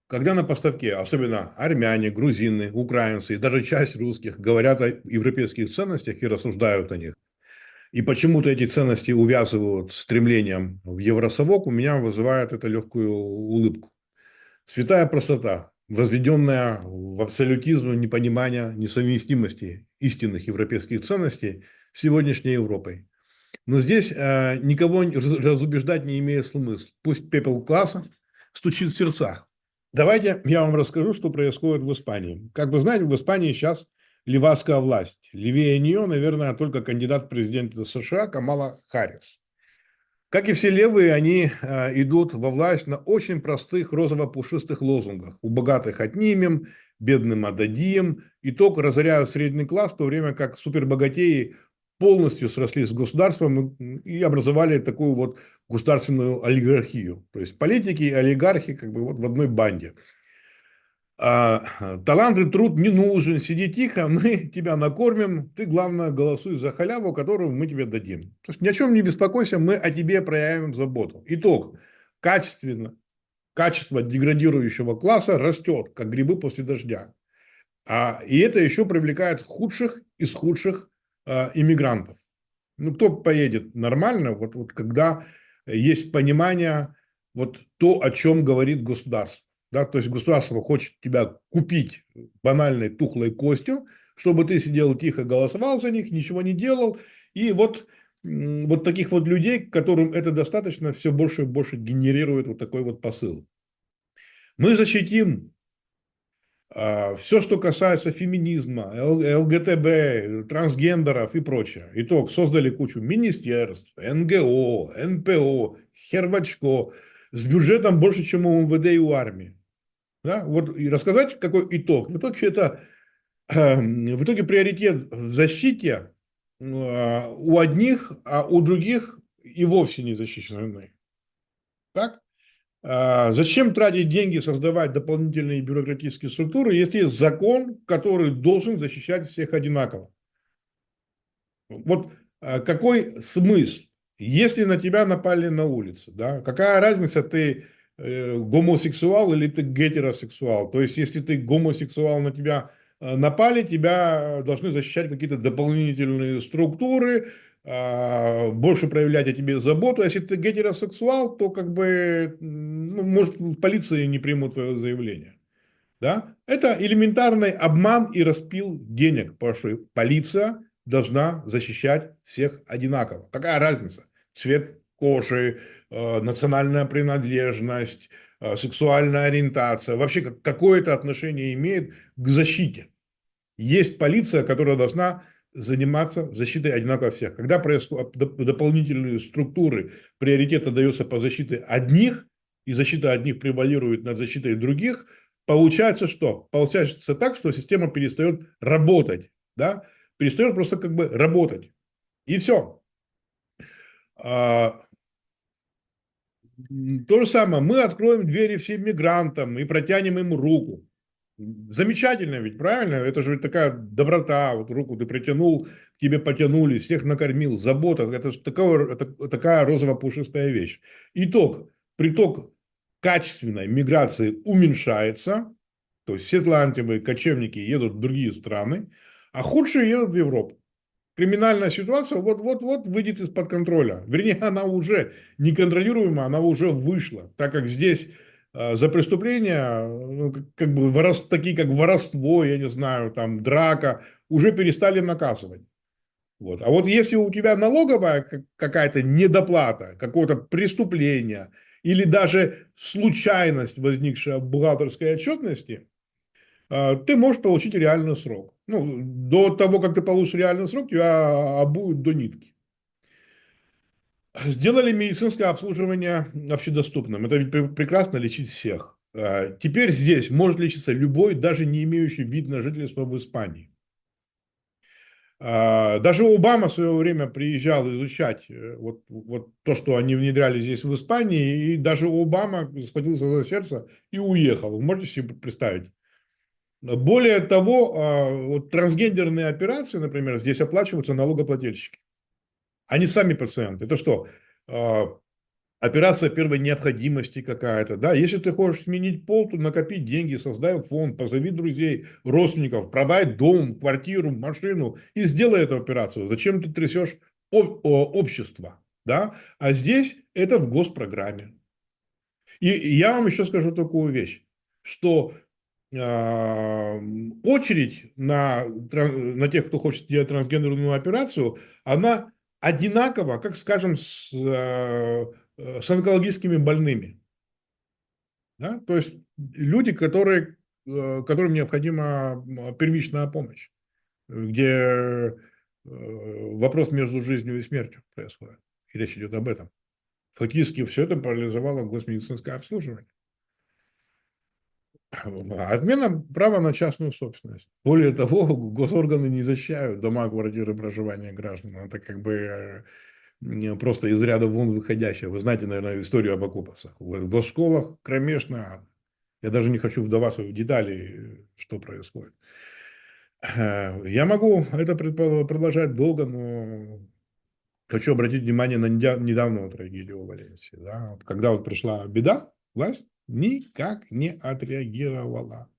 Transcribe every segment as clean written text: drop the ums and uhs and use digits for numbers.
когда на поставке, особенно армяне, грузины, украинцы и даже часть русских говорят о европейских ценностях и рассуждают о них, и почему-то эти ценности увязывают с стремлением в Евросовок, у меня вызывает это легкую улыбку. Святая простота, возведенная в абсолютизм непонимания несовместимости истинных европейских ценностей с сегодняшней Европой. Но здесь никого разубеждать не имеет смысла. Пусть пепел класса стучит в сердцах. Давайте я вам расскажу, что происходит в Испании. Как вы знаете, в Испании сейчас левацкая власть. Левее нее, наверное, только кандидат в президенты США Камала Харрис. Как и все левые, они идут во власть на очень простых розово-пушистых лозунгах. У богатых отнимем, бедным отдадим. Итог: разоряют средний класс, в то время как супербогатеи полностью срослись с государством и образовали такую вот государственную олигархию. То есть политики и олигархи как бы вот в одной банде. Талант и труд не нужен, сиди тихо, мы тебя накормим, ты, главное, голосуй за халяву, которую мы тебе дадим. То есть ни о чем не беспокойся, мы о тебе проявим заботу. Итог: качество деградирующего класса растет, как грибы после дождя. И это еще привлекает худших из худших иммигрантов. Ну, кто поедет нормально, вот когда есть понимание, вот то, о чем говорит государство. Да, то есть государство хочет тебя купить банальной тухлой костью, чтобы ты сидел тихо, голосовал за них, ничего не делал. И вот таких вот людей, которым это достаточно, все больше и больше генерирует вот такой вот посыл. Мы защитим все, что касается феминизма, ЛГТБ, трансгендеров и прочее. Итог: создали кучу министерств, НГО, НПО, хервачко с бюджетом больше, чем у МВД и у армии. Да? Вот и рассказать, какой итог. В итоге приоритет в защите у одних, а у других и вовсе не защищены. Так? Зачем тратить деньги, создавать дополнительные бюрократические структуры, если есть закон, который должен защищать всех одинаково? Вот какой смысл? Если на тебя напали на улице, да, какая разница, ты гомосексуал или ты гетеросексуал? То есть, если ты гомосексуал, на тебя напали, тебя должны защищать какие-то дополнительные структуры, больше проявлять о тебе заботу. Если ты гетеросексуал, то как бы, ну, может, в полиции не примут твое заявление. Да? Это элементарный обман и распил денег, потому что полиция должна защищать всех одинаково. Какая разница? Цвет кожи, национальная принадлежность, сексуальная ориентация. Вообще какое-то отношение имеет к защите. Есть полиция, которая должна заниматься защитой одинаково всех. Когда происходят дополнительные структуры, приоритет отдается по защите одних, и защита одних превалирует над защитой других, получается что? Получается так, что система перестает работать. Да? Перестает просто как бы работать. И все. То же самое. Мы откроем двери всем мигрантам и протянем им руку. Замечательно ведь, правильно? Это же такая доброта. Вот руку ты притянул, к тебе потянули, всех накормил, забота. Это же такая розово-пушистая вещь. Итог. Приток качественной миграции уменьшается. То есть все талантливые кочевники едут в другие страны, а худшие едут в Европу. Криминальная ситуация вот-вот-вот выйдет из-под контроля. Вернее, она уже неконтролируема, она уже вышла, так как здесь за преступления, ну, как бы такие как воровство, я не знаю, там драка, уже перестали наказывать. Вот. А вот если у тебя налоговая какая-то недоплата, какое-то преступление или даже случайность, возникшая в бухгалтерской отчетности, ты можешь получить реальный срок. Ну, до того, как ты получишь реальный срок, тебя обуют до нитки. Сделали медицинское обслуживание общедоступным. Это ведь прекрасно лечить всех. Теперь здесь может лечиться любой, даже не имеющий вид на жительство в Испании. Даже Обама в свое время приезжал изучать вот то, что они внедряли здесь в Испании, и даже Обама схватился за сердце и уехал. Вы можете себе представить? Более того, вот трансгендерные операции, например, здесь оплачиваются налогоплательщики. Они сами пациенты. Это что? операция первой необходимости какая-то, да, если ты хочешь сменить пол, то накопить деньги, создай фонд, позови друзей, родственников, продай дом, квартиру, машину и сделай эту операцию. Зачем ты трясешь общество, да? А здесь это в госпрограмме. И я вам еще скажу такую вещь, что очередь на тех, кто хочет сделать трансгендерную операцию, она одинакова, как, скажем, с онкологическими больными. Да? То есть люди, которым необходима первичная помощь, где вопрос между жизнью и смертью происходит. И речь идет об этом. Фактически все это парализовало госмедицинское обслуживание. Отмена права на частную собственность. Более того, госорганы не защищают дома, квартиры проживания граждан. Это как бы просто из ряда вон выходящее. Вы знаете, наверное, историю об оккупациях. В госшколах кромешно. Я даже не хочу вдаваться в детали, что происходит. Я могу это продолжать долго, но хочу обратить внимание на недавнюю трагедию в Валенсии. Да? Когда вот пришла беда, власть никак не отреагировала.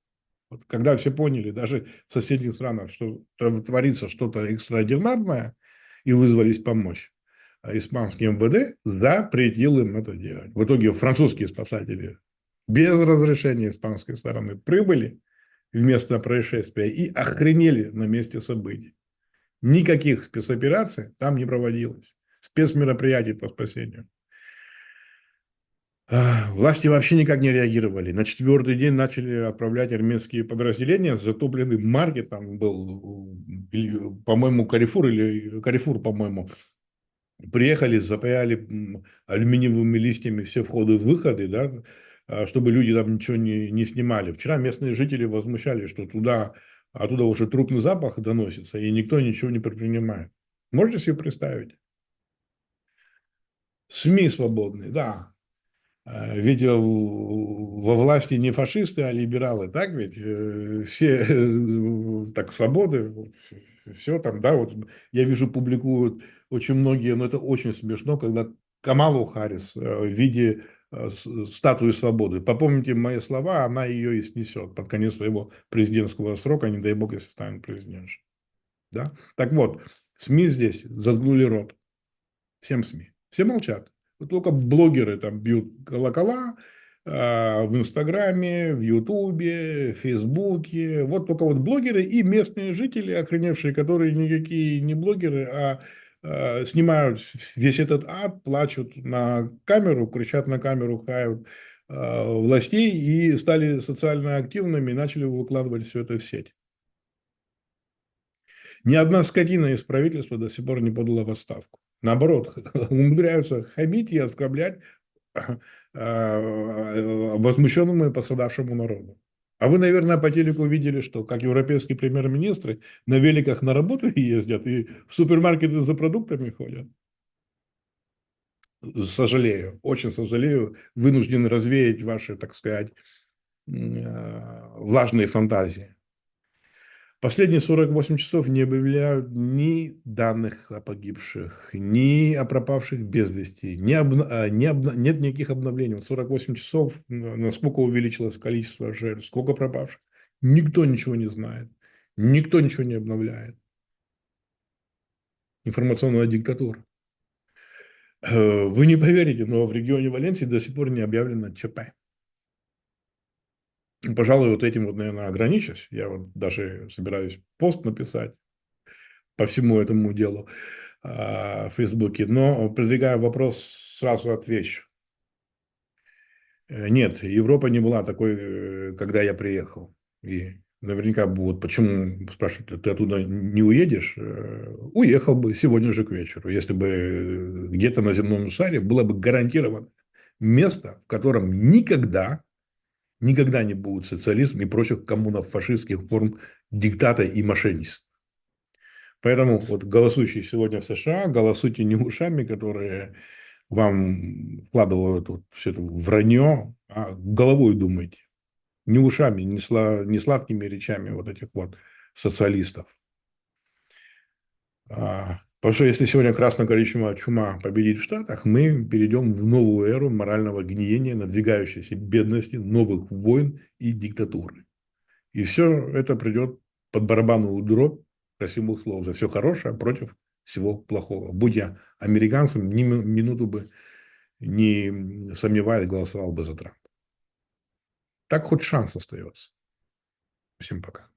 Вот когда все поняли, даже в соседних странах, что творится что-то экстраординарное, и вызвались помочь, а испанский МВД запретил им это делать. В итоге французские спасатели без разрешения испанской стороны прибыли в место происшествия и охренели на месте событий. Никаких спецопераций там не проводилось. Спецмероприятий по спасению. Власти вообще никак не реагировали. На четвертый день начали отправлять армейские подразделения. Затопленный маркет там был, по-моему, Карифур, по-моему. Приехали, запаяли алюминиевыми листьями все входы и выходы, да, чтобы люди там ничего не снимали. Вчера местные жители возмущались, что оттуда уже трупный запах доносится, и никто ничего не предпринимает. Можете себе представить? СМИ свободные, да. Ведь во власти не фашисты, а либералы, так ведь? Все так свободы, все там, да, вот я вижу, публикуют очень многие, но это очень смешно, когда Камалу Харрис в виде статуи свободы. Попомните мои слова, она ее и снесет под конец своего президентского срока, не дай бог, если станет президентом. Да? Так вот, СМИ здесь заткнули рот. Всем СМИ. Все молчат. Вот только блогеры там бьют колокола в Инстаграме, в Ютубе, в Фейсбуке. Вот только вот блогеры и местные жители, охреневшие, которые никакие не блогеры, снимают весь этот ад, плачут на камеру, кричат на камеру, хают властей и стали социально активными и начали выкладывать все это в сеть. Ни одна скотина из правительства до сих пор не подала в отставку. Наоборот, умудряются хамить и оскорблять возмущенному и пострадавшему народу. А вы, наверное, по телеку видели, что как европейские премьер-министры на великах на работу ездят и в супермаркеты за продуктами ходят. Сожалею, очень сожалею, вынужден развеять ваши, так сказать, влажные фантазии. Последние 48 часов не объявляют ни данных о погибших, ни о пропавших без вести, нет никаких обновлений. Вот 48 часов, насколько увеличилось количество жертв, сколько пропавших. Никто ничего не знает, никто ничего не обновляет. Информационная диктатура. Вы не поверите, но в регионе Валенсии до сих пор не объявлено ЧП. Пожалуй, вот этим вот, наверное, ограничусь. Я вот даже собираюсь пост написать по всему этому делу в Фейсбуке. Но, предвигая вопрос, сразу отвечу. Нет, Европа не была такой, когда я приехал. И наверняка будут, почему, спрашивают, ты оттуда не уедешь? Уехал бы сегодня же к вечеру, если бы где-то на земном шаре было бы гарантировано место, в котором никогда не будет социализм и прочих коммунов, фашистских форм диктата и мошенничества. Поэтому вот голосующие сегодня в США, голосуйте не ушами, которые вам вкладывают вот все это вранье, а головой думайте. Не ушами, не сладкими речами вот этих вот социалистов. Потому что если сегодня красно-коричневая чума победит в Штатах, мы перейдем в новую эру морального гниения, надвигающейся бедности, новых войн и диктатуры. И все это придет под барабанную дробь красивых слов за все хорошее против всего плохого. Будь я американцем, ни минуту бы не сомневаясь, голосовал бы за Трампа. Так хоть шанс остается. Всем пока.